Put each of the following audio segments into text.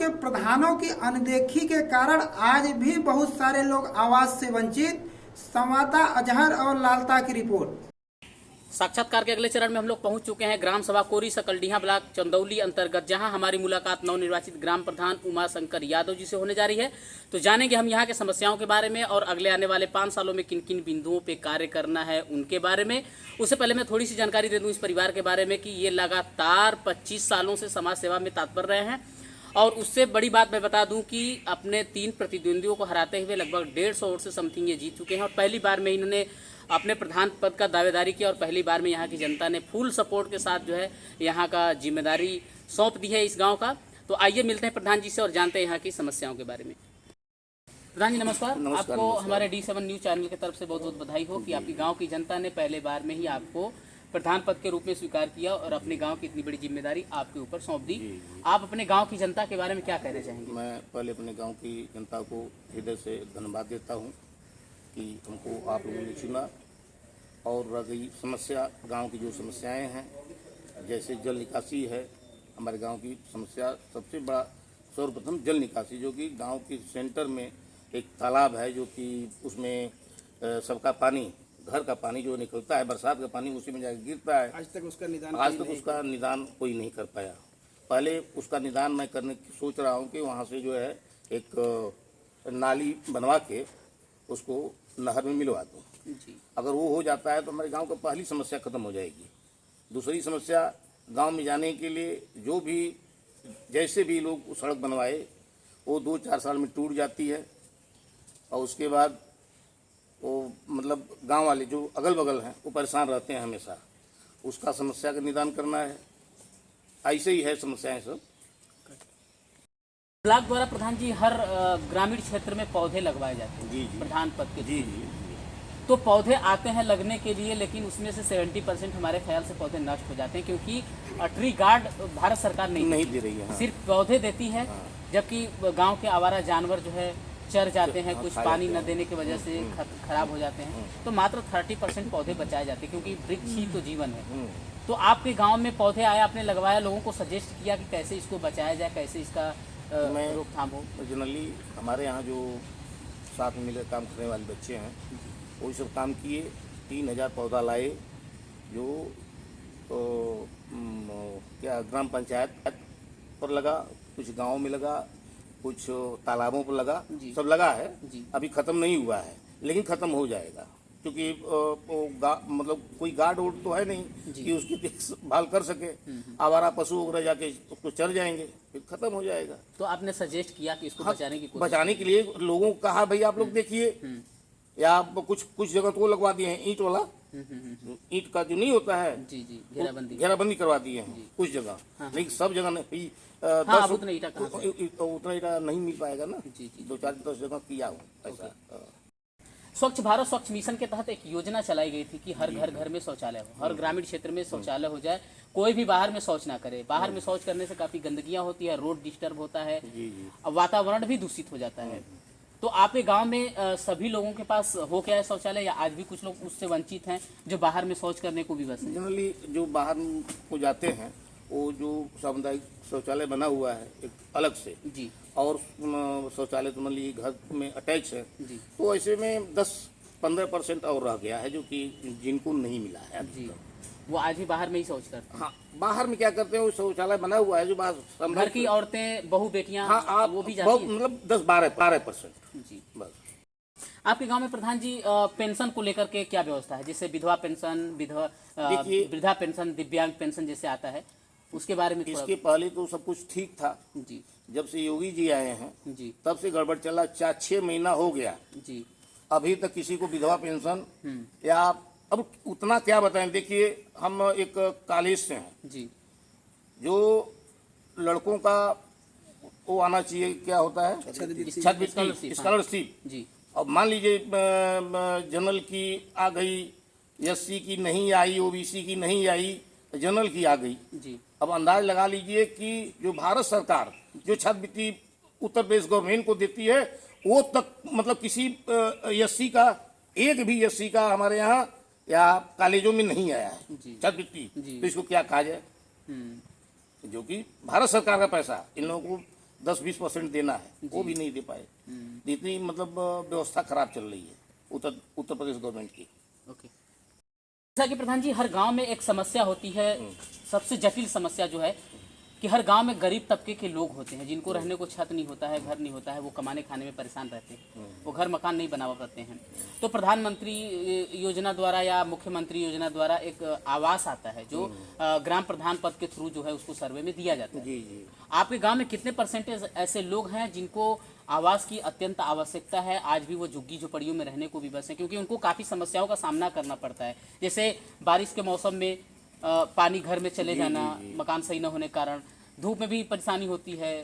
के प्रधानों की अनदेखी के कारण आज भी बहुत सारे लोग आवाज से वंचित। संवाददाता अजहर और लालता की रिपोर्ट। साक्षात्कार के अगले चरण में हम लोग पहुंच चुके हैं ग्राम सभा कोरी सकलडीहा ब्लॉक चंदौली अंतर्गत, जहां हमारी मुलाकात नवनिर्वाचित ग्राम प्रधान उमा शंकर यादव जी से होने जा रही है। तो जानेंगे हम यहां के समस्याओं के बारे में और अगले आने वाले 5 सालों में किन किन बिंदुओं पे कार्य करना है उनके बारे में। उससे पहले मैं थोड़ी सी जानकारी दे दूं इस परिवार के बारे में कि ये लगातार 25 सालों से समाज सेवा में तत्पर रहे हैं। और उससे बड़ी बात मैं बता दूं कि अपने 3 प्रतिद्वंदियों को हराते हुए लगभग 150 वोट से समथिंग ये जीत चुके हैं। और पहली बार में इन्होंने अपने प्रधान पद का दावेदारी किया और पहली बार में यहाँ की जनता ने फुल सपोर्ट के साथ जो है यहाँ का जिम्मेदारी सौंप दी है इस गांव का। तो आइए मिलते हैं प्रधान जी से और जानते हैं यहाँ की समस्याओं के बारे में। प्रधान जी नमस्कार। आपको नमस्कार। हमारे D7 न्यूज चैनल की तरफ से बहुत बहुत बधाई हो कि आपकी गाँव की जनता ने पहले बार में ही आपको प्रधान पद के रूप में स्वीकार किया और अपने गांव की इतनी बड़ी जिम्मेदारी आपके ऊपर सौंप दी। आप अपने गांव की जनता के बारे में क्या कहना चाहेंगे? मैं पहले अपने गांव की जनता को हृदय से धन्यवाद देता हूं कि हमको आप लोगों ने चुना। और रही समस्या, गांव की जो समस्याएं हैं जैसे जल निकासी है, हमारे गांव की समस्या सबसे बड़ा सर्वप्रथम जल निकासी, जो कि गांव के सेंटर में एक तालाब है जो कि उसमें सबका पानी, घर का पानी जो निकलता है, बरसात का पानी उसी में जाकर गिरता है। आज तक उसका निदान कोई नहीं कर पाया। पहले उसका निदान मैं करने की सोच रहा हूँ कि वहाँ से जो है एक नाली बनवा के उसको नहर में मिलवा दूँ। अगर वो हो जाता है तो हमारे गांव का पहली समस्या खत्म हो जाएगी। दूसरी समस्या, गांव में जाने के लिए जो भी जैसे भी लोग सड़क बनवाए वो 2-4 साल में टूट जाती है। और उसके बाद वो मतलब गांव वाले जो अगल बगल हैं वो परेशान रहते हैं हमेशा। उसका समस्या का निदान करना है। ऐसे ही है समस्याएं सब। ब्लॉक द्वारा प्रधान जी हर ग्रामीण क्षेत्र में पौधे लगवाए जाते हैं जी जी प्रधान पद के। जी जी तो पौधे आते हैं लगने के लिए, लेकिन उसमें से 70% हमारे ख्याल से पौधे नष्ट हो जाते हैं क्योंकि ट्री गार्ड भारत सरकार नहीं दे रही है। हाँ। सिर्फ पौधे देती है। हाँ। जबकि गांव के आवारा जानवर जो है चर जाते हैं, कुछ पानी न देने की वजह से खराब हो जाते हैं। तो मात्र 30% पौधे बचाए जाते हैं क्योंकि वृक्ष ही तो जीवन है। तो आपके गांव में पौधे आया, आपने लगवाया, लोगों को सजेस्ट किया कि कैसे इसको बचाया जाए, कैसे इसका रोकथाम हो? जनरली हमारे यहाँ जो साथ में मिलकर काम करने वाले बच्चे हैं वही सब काम किए। 3000 पौधा लाए जो क्या ग्राम पंचायत पर लगा, कुछ गाँव में लगा, कुछ तालाबों पर लगा, सब लगा है। अभी खत्म नहीं हुआ है लेकिन खत्म हो जाएगा क्योंकि मतलब कोई गार्ड वोर्ड तो है नहीं कि उसकी देखभाल कर सके। आवारा पशु वगैरह जाके उसको चर जाएंगे, फिर खत्म हो जाएगा। तो आपने सजेस्ट किया कि इसको बचाने के लिए लोगों को कहा भाई आप लोग देखिए, या कुछ जगह तो वो लगवा दिए हैं ईंट वाला, ईंट का जो नहीं होता है घेराबंदी करवा दिए हैं कुछ जगह। लेकिन सब जगह नहीं, उतना ईटा नहीं मिल पाएगा ना। 2-4-10 जगह किया हूँ ऐसा। स्वच्छ भारत स्वच्छ मिशन के तहत एक योजना चलाई गई थी कि हर घर में शौचालय हो, हर ग्रामीण क्षेत्र में शौचालय हो जाए, कोई भी बाहर में शौच ना करे। बाहर में शौच करने से काफी गंदगियां होती है, रोड डिस्टर्ब होता है, वातावरण भी दूषित हो जाता है। तो आपके गांव में सभी लोगों के पास हो क्या है शौचालय, या आज भी कुछ लोग उससे वंचित हैं जो बाहर में शौच करने को भी बस? जनरली जो बाहर को जाते हैं वो जो सामुदायिक शौचालय बना हुआ है एक अलग से जी, और शौचालय तो मान लीजिए घर में अटैच है जी, तो ऐसे में 10-15% और रह गया है जो कि जिनको नहीं मिला है जी। वो आज भी बाहर में ही शौच करते हैं। हाँ, बाहर में क्या करते हैं, वो शौचालय बना हुआ है जो बाहर घर की औरतें, बहू बेटियां, हाँ, वो भी जाती हैं। मतलब 10-12% जी बस। आपके गांव में प्रधान जी पेंशन को लेकर के क्या व्यवस्था है? जैसे विधवा पेंशन, वृद्धा पेंशन, दिव्यांग पेंशन जैसे आता है, उसके बारे में? इसके पहले तो सब कुछ ठीक था जी। जब से योगी जी आए हैं जी तब से गड़बड़ चला। 4-6 महीना हो गया जी, अभी तक किसी को विधवा पेंशन या अब उतना क्या बताएं। देखिए हम एक कॉलेज से हैं जी, जो लड़कों का वो आना चाहिए, क्या होता है, छात्रवृत्ति, स्कॉलरशिप जी। अब मान लीजिए जनरल की आ गई, SC की नहीं आई, OBC की नहीं आई, जनरल की आ गई जी। अब अंदाज लगा लीजिए कि जो भारत सरकार जो छात्रवृत्ति उत्तर प्रदेश गवर्नमेंट को देती है वो तक मतलब किसी SC का, एक भी SC का हमारे यहाँ या कॉलेजों में नहीं आया है छात्रवृत्ति। तो इसको क्या कहा जाए, जो कि भारत सरकार का पैसा इन लोगों को 10-20% देना है, वो भी नहीं दे पाए। इतनी मतलब व्यवस्था खराब चल रही है उत्तर प्रदेश गवर्नमेंट की। ओके। जैसा कि प्रधान जी, हर गांव में एक समस्या होती है, सबसे जटिल समस्या जो है कि हर गांव में गरीब तबके के लोग होते हैं जिनको रहने को छत नहीं होता है, घर नहीं होता है, वो कमाने खाने में परेशान रहते हैं, वो घर मकान नहीं बना पाते हैं। तो प्रधानमंत्री योजना द्वारा या मुख्यमंत्री योजना द्वारा एक आवास आता है जो ग्राम प्रधान पद के थ्रू जो है उसको सर्वे में दिया जाता है। जी जी। आपके गांव में कितने परसेंटेज ऐसे लोग हैं जिनको आवास की अत्यंत आवश्यकता है? आज भी वो झुग्गी झोपड़ियों में रहने को विवश है, क्योंकि उनको काफ़ी समस्याओं का सामना करना पड़ता है, जैसे बारिश के मौसम में पानी घर में चले जाना, मकान सही न होने के कारण, धूप में भी परेशानी होती है,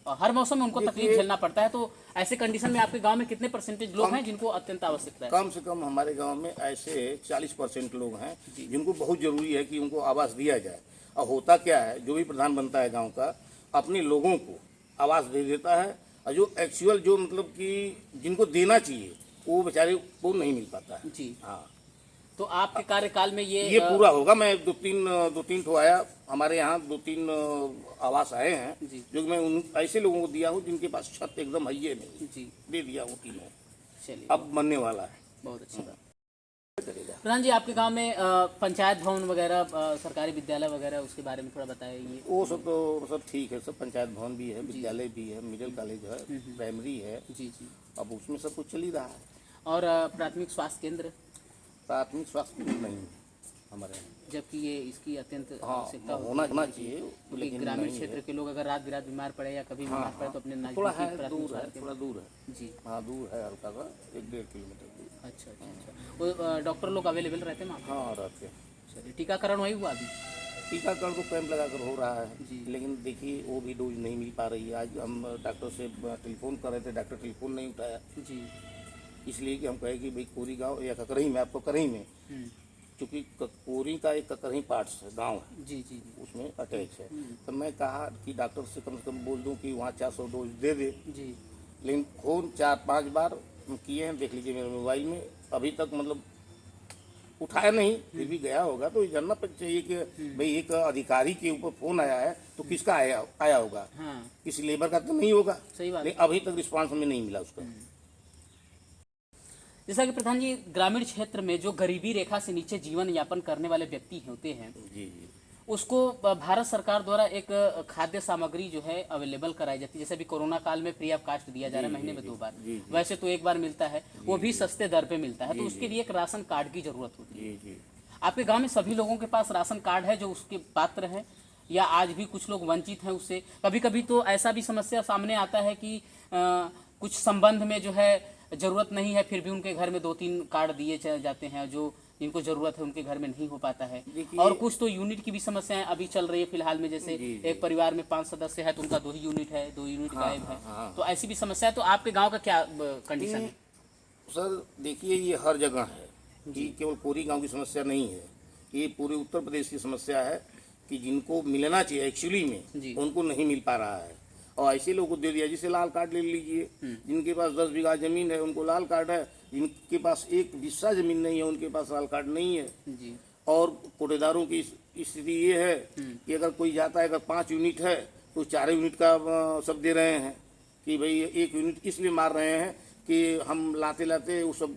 हर मौसम में उनको तकलीफ झेलना पड़ता है। तो ऐसे कंडीशन में आपके गांव में कितने परसेंटेज लोग हैं जिनको अत्यंत आवश्यकता है? कम से कम हमारे गांव में ऐसे 40% लोग हैं जिनको बहुत जरूरी है कि उनको आवास दिया जाए। और होता क्या है, जो भी प्रधान बनता है गांव का अपने लोगों को आवास दे देता है, और जो एक्चुअल जो मतलब कि जिनको देना चाहिए वो बेचारे को नहीं मिल पाता है। जी हाँ। तो आपके कार्यकाल में ये पूरा होगा। मैं दो तीन ठो आया हमारे यहाँ, 2-3 आवास आए हैं जो कि मैं उन ऐसे लोगों को दिया हूँ जिनके पास छत एकदम है नहीं, जी दे दिया हूँ तीनों। चलिए, अब बनने वाला है। बहुत अच्छी बात। प्रधान जी, आपके गांव में पंचायत भवन वगैरह, सरकारी विद्यालय वगैरह, उसके बारे में थोड़ा बताइए। वो सब तो सब ठीक है, सब पंचायत भवन भी है, विद्यालय भी है, मिडिल कॉलेज है, प्राइमरी है। जी जी। अब उसमें सब कुछ चल ही रहा है। और प्राथमिक स्वास्थ्य केंद्र? प्राथमिक स्वास्थ्य केंद्र नहीं है हमारे यहाँ, जबकि ये इसकी अत्यंत हाँ आवश्यकता होना चाहिए, क्योंकि लेकिन ग्रामीण नहीं क्षेत्र है। के लोग अगर रात बिरात बीमार पड़े या कभी बीमार पड़े तो अपने थोड़ा नजदीकी है, प्राथमिक दूर है, स्वास्थ्य थोड़ा दूर है। जी। हाँ दूर है, हल्का सा 1-1.5 किलोमीटर दूर। अच्छा अच्छा अच्छा। वो डॉक्टर लोग अवेलेबल रहते हैं वहाँ पे? हाँ रहते हैं। चलिए, टीकाकरण वही हुआ अभी? टीकाकरण को कैंप लगाकर हो रहा है, लेकिन देखिए वो भी डोज नहीं मिल पा रही है। आज हम डॉक्टर से टेलीफोन कर रहे थे, डॉक्टर टेलीफोन नहीं उठाया, जी। इसलिए कि हम कहे कि भाई कोरी गांव या ककरही में, आपको करही में, क्योंकि कोरी का एक ककरही पार्ट्स है, गांव है, जी जी जी उसमें अटैच है। तो मैं कहा कि डॉक्टर से कम बोल दूं कि वहाँ 400 डोज दे दे, जी। लेकिन फोन 4-5 बार किए हैं, देख लीजिए मेरे मोबाइल में, अभी तक मतलब उठाया नहीं। फिर भी गया होगा तो ये जानना चाहिए कि भाई एक अधिकारी के ऊपर फोन आया है तो किसका आया होगा, हाँ किसी लेबर का तो नहीं होगा। सही बात। लेकिन अभी तक रिस्पांस हमें नहीं मिला उसका। जैसा कि प्रधान जी, ग्रामीण क्षेत्र में जो गरीबी रेखा से नीचे जीवन यापन करने वाले व्यक्ति होते हैं, जी जी। उसको भारत सरकार द्वारा एक खाद्य सामग्री जो है अवेलेबल कराई जाती है। जैसे अभी कोरोना काल में फ्री ऑफ कास्ट दिया जा रहा है, महीने में 2 बार, वैसे तो 1 बार मिलता है, वो भी सस्ते दर पे मिलता है। तो उसके लिए एक राशन कार्ड की जरूरत होती है। जी जी। आपके गांव में सभी लोगों के पास राशन कार्ड है जो उसके पात्र है, या आज भी कुछ लोग वंचित हैं उससे? कभी कभी तो ऐसा भी समस्या सामने आता है कि कुछ संबंध में जो है जरूरत नहीं है, फिर भी उनके घर में 2-3 कार्ड दिए चले जाते हैं, जो जिनको जरूरत है उनके घर में नहीं हो पाता है। और कुछ तो यूनिट की भी समस्याएं अभी चल रही है फिलहाल में, जैसे एक परिवार में 5 सदस्य है तो उनका 2 ही यूनिट है, 2 यूनिट गायब है। तो ऐसी भी समस्या है। तो आपके गांव का क्या कंडीशन है? सर देखिए, ये हर जगह है, कि केवल कोरी गांव की समस्या नहीं है, ये पूरे उत्तर प्रदेश की समस्या है कि जिनको मिलना चाहिए एक्चुअली में उनको नहीं मिल पा रहा है, और ऐसे लोगों को दे दिया। जैसे लाल कार्ड ले लीजिए, जिनके पास 10 बीघा जमीन है उनको लाल कार्ड है, जिनके पास 1 बिस्सा जमीन नहीं है उनके पास लाल कार्ड नहीं है जी। और कोटेदारों की स्थिति ये है कि अगर कोई जाता है, अगर 5 यूनिट है तो 4 यूनिट का सब दे रहे हैं, कि भाई 1 यूनिट इसलिए मार रहे हैं कि हम लाते लाते वो सब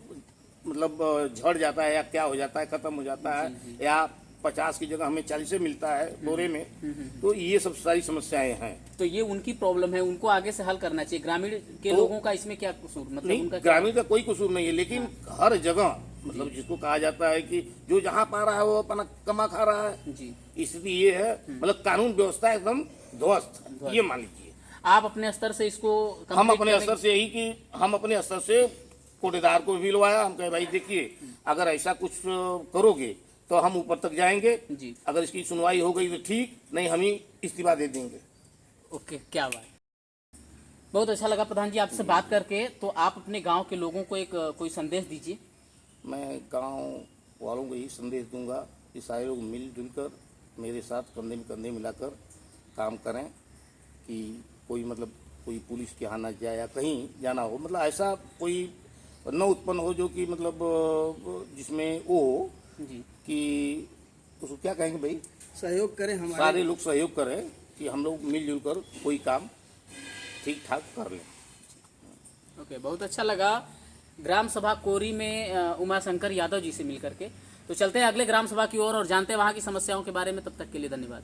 मतलब झड़ जाता है या क्या हो जाता है, खत्म हो जाता है, या 50 की जगह हमें 40 मिलता है बोरे में। तो ये सब सारी समस्याएं हैं। तो ये उनकी प्रॉब्लम है, उनको आगे से हल करना चाहिए। ग्रामीण के लोगों का इसमें क्या कसूर? मतलब नहीं, उनका ग्रामीण का कोई कसूर नहीं है, लेकिन हर जगह मतलब जिसको कहा जाता है कि जो जहाँ पा रहा है वो अपना कमा खा रहा है जी। स्थिति ये है, मतलब कानून व्यवस्था एकदम ध्वस्त, ये मान लीजिए। आप अपने स्तर से इसको हम अपने स्तर से यही कि हम अपने स्तर से कोटेदार को भी लवाया, हम कहे भाई देखिए अगर ऐसा कुछ करोगे तो हम ऊपर तक जाएंगे जी। अगर इसकी सुनवाई हो गई तो ठीक, नहीं हम ही इस्तीफा दे देंगे। ओके, क्या बात। बहुत अच्छा लगा प्रधान जी आपसे बात करके। तो आप अपने गांव के लोगों को एक कोई संदेश दीजिए। मैं गांव वालों को यही संदेश दूंगा कि सारे लोग मिलजुल कर मेरे साथ कंधे में कंधे मिलाकर काम करें, कि कोई मतलब कोई पुलिस के यहाँ न जाए या कहीं जाना हो, मतलब ऐसा कोई न उत्पन्न हो जो कि मतलब जिसमें वो जी। कि उसको क्या कहेंगे भाई, सहयोग करें, हमारे सारे लोग सहयोग करें कि हम लोग मिलजुल कर कोई काम ठीक ठाक कर लें। ओके, बहुत अच्छा लगा ग्राम सभा कोरी में उमाशंकर यादव जी से मिलकर के। तो चलते हैं अगले ग्राम सभा की ओर और जानते हैं वहाँ की समस्याओं के बारे में। तब तक के लिए धन्यवाद।